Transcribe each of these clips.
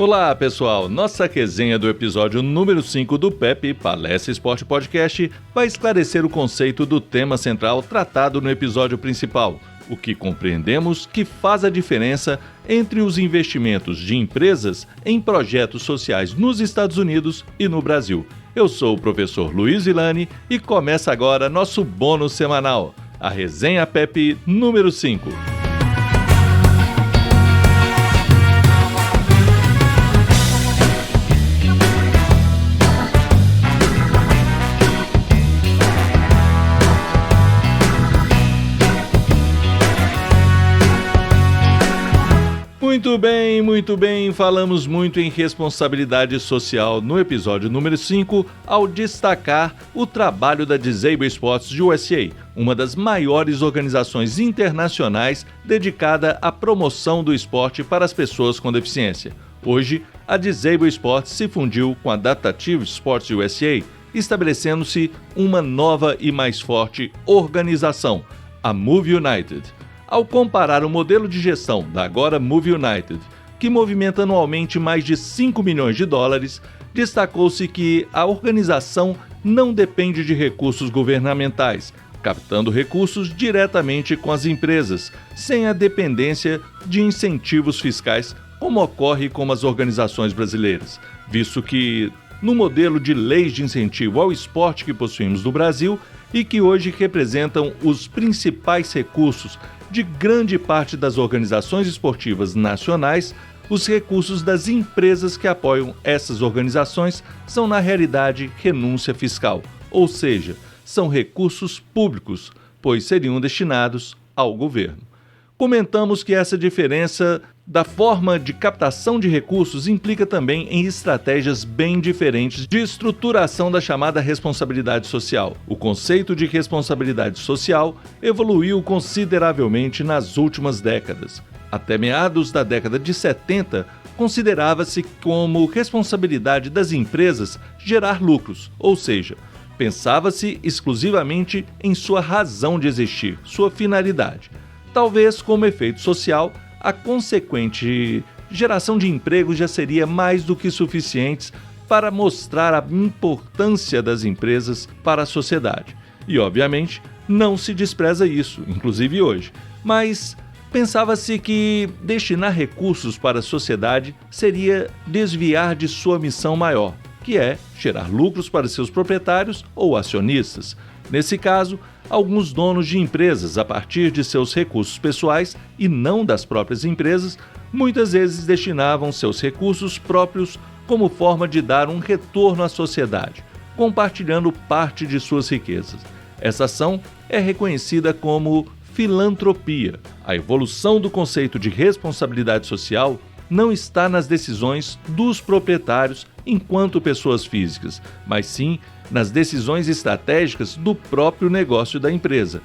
Olá, pessoal! Nossa resenha do episódio número 5 do PEP, Palestra Esporte Podcast, vai esclarecer o conceito do tema central tratado no episódio principal, o que compreendemos que faz a diferença entre os investimentos de empresas em projetos sociais nos Estados Unidos e no Brasil. Eu sou o professor Luiz Villani e começa agora nosso bônus semanal, a resenha PEP número 5. Muito bem, falamos muito em responsabilidade social no episódio número 5, ao destacar o trabalho da Disabled Sports USA, uma das maiores organizações internacionais dedicada à promoção do esporte para as pessoas com deficiência. Hoje, a Disabled Sports se fundiu com a Adaptive Sports USA, estabelecendo-se uma nova e mais forte organização, a Move United. Ao comparar o modelo de gestão da agora Move United, que movimenta anualmente mais de 5 milhões de dólares, destacou-se que a organização não depende de recursos governamentais, captando recursos diretamente com as empresas, sem a dependência de incentivos fiscais, como ocorre com as organizações brasileiras, visto que, no modelo de leis de incentivo ao esporte que possuímos no Brasil e que hoje representam os principais recursos de grande parte das organizações esportivas nacionais, os recursos das empresas que apoiam essas organizações são, na realidade, renúncia fiscal, ou seja, são recursos públicos, pois seriam destinados ao governo. Comentamos que essa diferença da forma de captação de recursos implica também em estratégias bem diferentes de estruturação da chamada responsabilidade social. O conceito de responsabilidade social evoluiu consideravelmente nas últimas décadas. Até meados da década de 70, considerava-se como responsabilidade das empresas gerar lucros, ou seja, pensava-se exclusivamente em sua razão de existir, sua finalidade. Talvez como efeito social, a consequente geração de empregos já seria mais do que suficiente para mostrar a importância das empresas para a sociedade. E, obviamente, não se despreza isso, inclusive hoje. Mas pensava-se que destinar recursos para a sociedade seria desviar de sua missão maior, que é gerar lucros para seus proprietários ou acionistas. Nesse caso, alguns donos de empresas, a partir de seus recursos pessoais e não das próprias empresas, muitas vezes destinavam seus recursos próprios como forma de dar um retorno à sociedade, compartilhando parte de suas riquezas. Essa ação é reconhecida como filantropia. A evolução do conceito de responsabilidade social não está nas decisões dos proprietários enquanto pessoas físicas, mas sim nas decisões estratégicas do próprio negócio da empresa.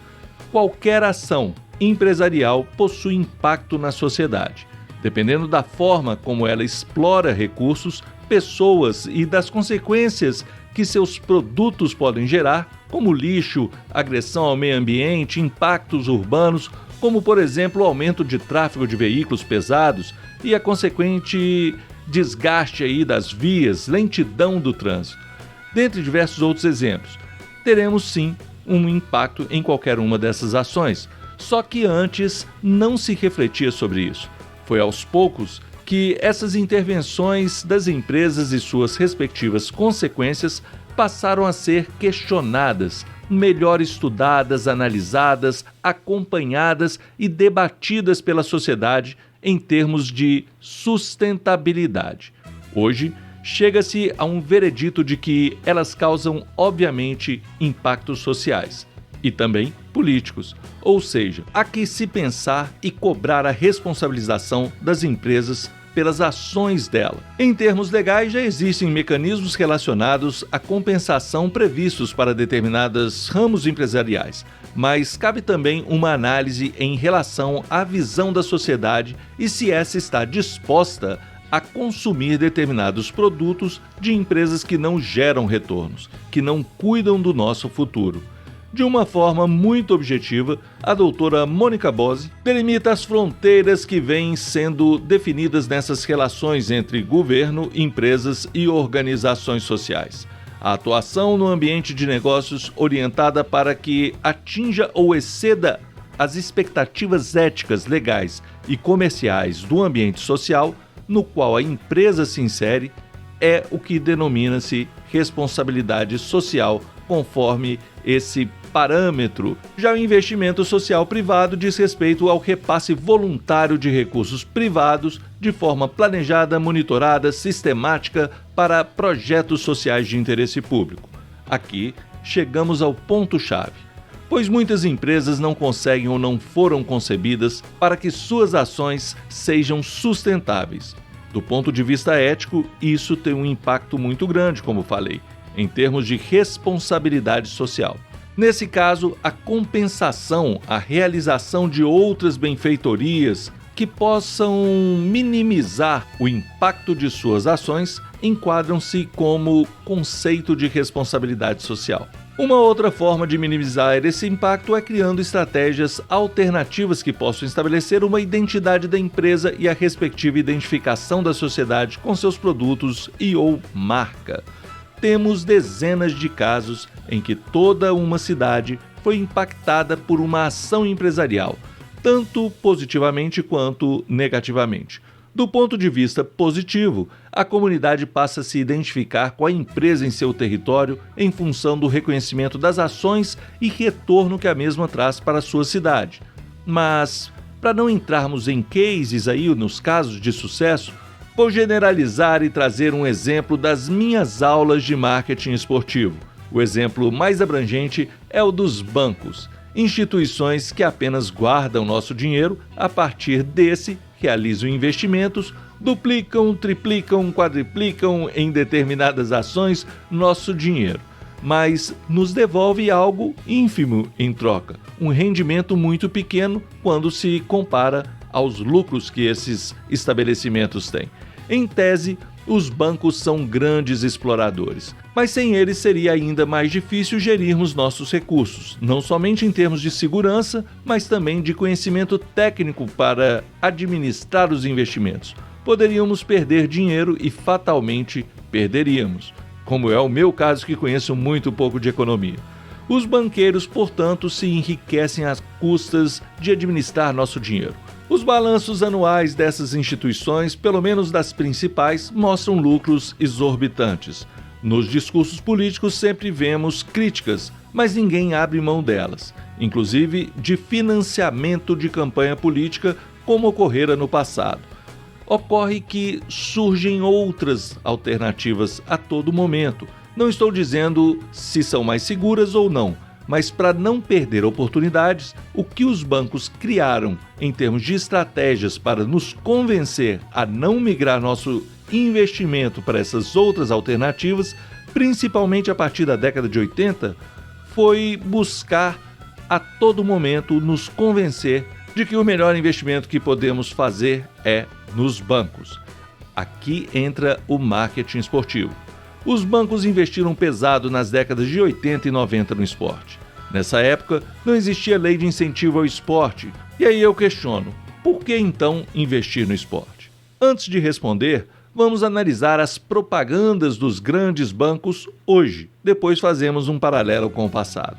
Qualquer ação empresarial possui impacto na sociedade. Dependendo da forma como ela explora recursos, pessoas e das consequências que seus produtos podem gerar, como lixo, agressão ao meio ambiente, impactos urbanos, como por exemplo o aumento de tráfego de veículos pesados e a consequente desgaste aí das vias, lentidão do trânsito. Dentre diversos outros exemplos, teremos sim um impacto em qualquer uma dessas ações, só que antes não se refletia sobre isso. Foi aos poucos que essas intervenções das empresas e suas respectivas consequências passaram a ser questionadas, melhor estudadas, analisadas, acompanhadas e debatidas pela sociedade em termos de sustentabilidade. Hoje, chega-se a um veredito de que elas causam, obviamente, impactos sociais e também políticos, ou seja, há que se pensar e cobrar a responsabilização das empresas pelas ações dela. Em termos legais, já existem mecanismos relacionados à compensação previstos para determinados ramos empresariais, mas cabe também uma análise em relação à visão da sociedade e se essa está disposta a consumir determinados produtos de empresas que não geram retornos, que não cuidam do nosso futuro. De uma forma muito objetiva, a doutora Mônica Bose delimita as fronteiras que vêm sendo definidas nessas relações entre governo, empresas e organizações sociais. A atuação no ambiente de negócios orientada para que atinja ou exceda as expectativas éticas, legais e comerciais do ambiente social no qual a empresa se insere é o que denomina-se responsabilidade social, conforme esse parâmetro. Já o investimento social privado diz respeito ao repasse voluntário de recursos privados de forma planejada, monitorada, sistemática para projetos sociais de interesse público. Aqui chegamos ao ponto-chave, pois muitas empresas não conseguem ou não foram concebidas para que suas ações sejam sustentáveis. Do ponto de vista ético, isso tem um impacto muito grande, como falei, em termos de responsabilidade social. Nesse caso, a compensação, a realização de outras benfeitorias que possam minimizar o impacto de suas ações enquadram-se como conceito de responsabilidade social. Uma outra forma de minimizar esse impacto é criando estratégias alternativas que possam estabelecer uma identidade da empresa e a respectiva identificação da sociedade com seus produtos e/ou marca. Temos dezenas de casos em que toda uma cidade foi impactada por uma ação empresarial, tanto positivamente quanto negativamente. Do ponto de vista positivo, a comunidade passa a se identificar com a empresa em seu território em função do reconhecimento das ações e retorno que a mesma traz para a sua cidade. Mas, para não entrarmos em cases aí nos casos de sucesso, vou generalizar e trazer um exemplo das minhas aulas de marketing esportivo. O exemplo mais abrangente é o dos bancos, instituições que apenas guardam nosso dinheiro, a partir desse realizam investimentos, duplicam, triplicam, quadriplicam em determinadas ações nosso dinheiro, mas nos devolve algo ínfimo em troca, um rendimento muito pequeno quando se compara aos lucros que esses estabelecimentos têm. Em tese, os bancos são grandes exploradores, mas sem eles seria ainda mais difícil gerirmos nossos recursos, não somente em termos de segurança, mas também de conhecimento técnico para administrar os investimentos. Poderíamos perder dinheiro e fatalmente perderíamos, como é o meu caso que conheço muito pouco de economia. Os banqueiros, portanto, se enriquecem às custas de administrar nosso dinheiro. Os balanços anuais dessas instituições, pelo menos das principais, mostram lucros exorbitantes. Nos discursos políticos sempre vemos críticas, mas ninguém abre mão delas, inclusive de financiamento de campanha política, como ocorrera no passado. Ocorre que surgem outras alternativas a todo momento. Não estou dizendo se são mais seguras ou não, mas para não perder oportunidades, o que os bancos criaram em termos de estratégias para nos convencer a não migrar nosso investimento para essas outras alternativas, principalmente a partir da década de 80, foi buscar a todo momento nos convencer de que o melhor investimento que podemos fazer é nos bancos. Aqui entra o marketing esportivo. Os bancos investiram pesado nas décadas de 80 e 90 no esporte. Nessa época, não existia lei de incentivo ao esporte. E aí eu questiono, por que então investir no esporte? Antes de responder, vamos analisar as propagandas dos grandes bancos hoje. Depois fazemos um paralelo com o passado.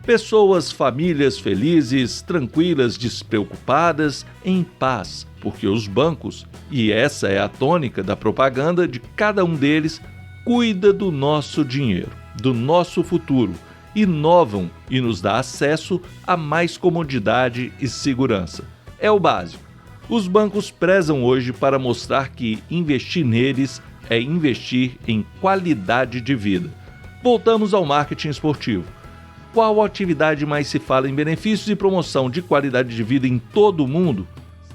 Pessoas, famílias felizes, tranquilas, despreocupadas, em paz, porque os bancos, e essa é a tônica da propaganda de cada um deles, cuida do nosso dinheiro, do nosso futuro, inovam e nos dá acesso a mais comodidade e segurança. É o básico. Os bancos prezam hoje para mostrar que investir neles é investir em qualidade de vida. Voltamos ao marketing esportivo. Qual atividade mais se fala em benefícios e promoção de qualidade de vida em todo o mundo?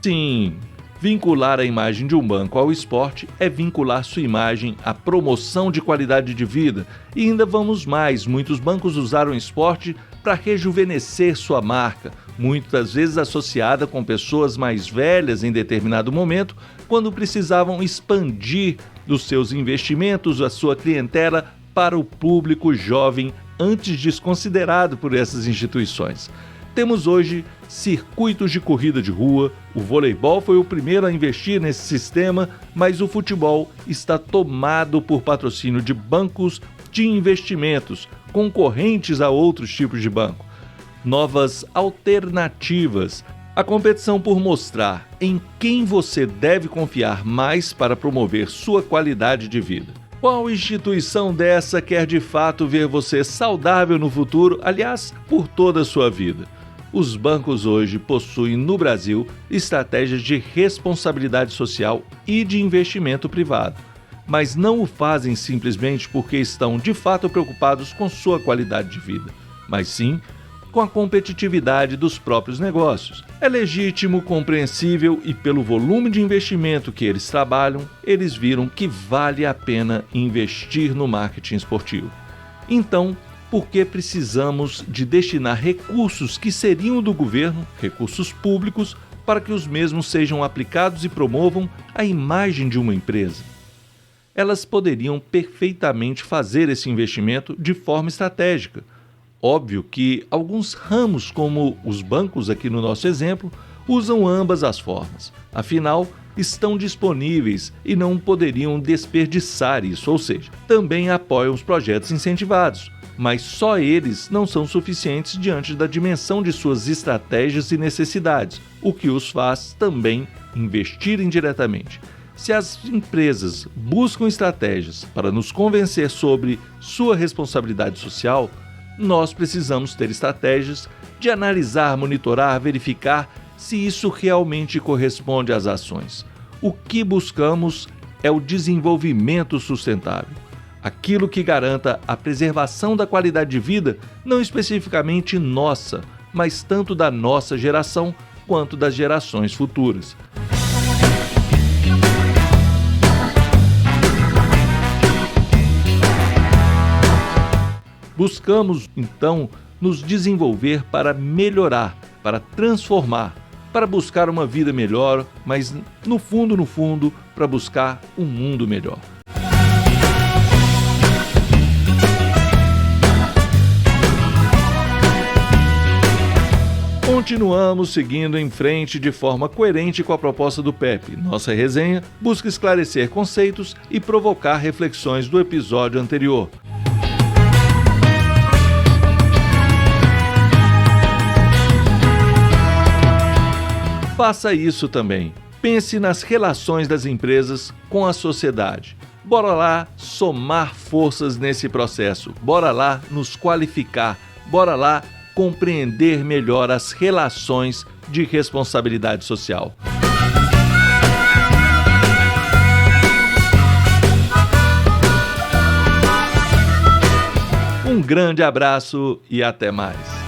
Sim, vincular a imagem de um banco ao esporte é vincular sua imagem à promoção de qualidade de vida. E ainda vamos mais, muitos bancos usaram o esporte para rejuvenescer sua marca, muitas vezes associada com pessoas mais velhas em determinado momento, quando precisavam expandir os seus investimentos, a sua clientela, para o público jovem antes desconsiderado por essas instituições. Temos hoje circuitos de corrida de rua, o voleibol foi o primeiro a investir nesse sistema, mas o futebol está tomado por patrocínio de bancos de investimentos, concorrentes a outros tipos de banco. Novas alternativas. A competição por mostrar em quem você deve confiar mais para promover sua qualidade de vida. Qual instituição dessa quer de fato ver você saudável no futuro, aliás, por toda a sua vida? Os bancos hoje possuem no Brasil estratégias de responsabilidade social e de investimento privado, mas não o fazem simplesmente porque estão de fato preocupados com sua qualidade de vida, mas sim com a competitividade dos próprios negócios. É legítimo, compreensível e pelo volume de investimento que eles trabalham, eles viram que vale a pena investir no marketing esportivo. Então, por que precisamos de destinar recursos que seriam do governo, recursos públicos, para que os mesmos sejam aplicados e promovam a imagem de uma empresa? Elas poderiam perfeitamente fazer esse investimento de forma estratégica. Óbvio que alguns ramos, como os bancos aqui no nosso exemplo, usam ambas as formas. Afinal, estão disponíveis e não poderiam desperdiçar isso, ou seja, também apoiam os projetos incentivados, mas só eles não são suficientes diante da dimensão de suas estratégias e necessidades, o que os faz também investirem diretamente. Se as empresas buscam estratégias para nos convencer sobre sua responsabilidade social, nós precisamos ter estratégias de analisar, monitorar, verificar se isso realmente corresponde às ações. O que buscamos é o desenvolvimento sustentável, aquilo que garanta a preservação da qualidade de vida, não especificamente nossa, mas tanto da nossa geração quanto das gerações futuras. Buscamos, então, nos desenvolver para melhorar, para transformar, para buscar uma vida melhor, mas no fundo, para buscar um mundo melhor. Continuamos seguindo em frente de forma coerente com a proposta do PEP. Nossa resenha busca esclarecer conceitos e provocar reflexões do episódio anterior. Faça isso também. Pense nas relações das empresas com a sociedade. Bora lá somar forças nesse processo. Bora lá nos qualificar. Bora lá compreender melhor as relações de responsabilidade social. Um grande abraço e até mais.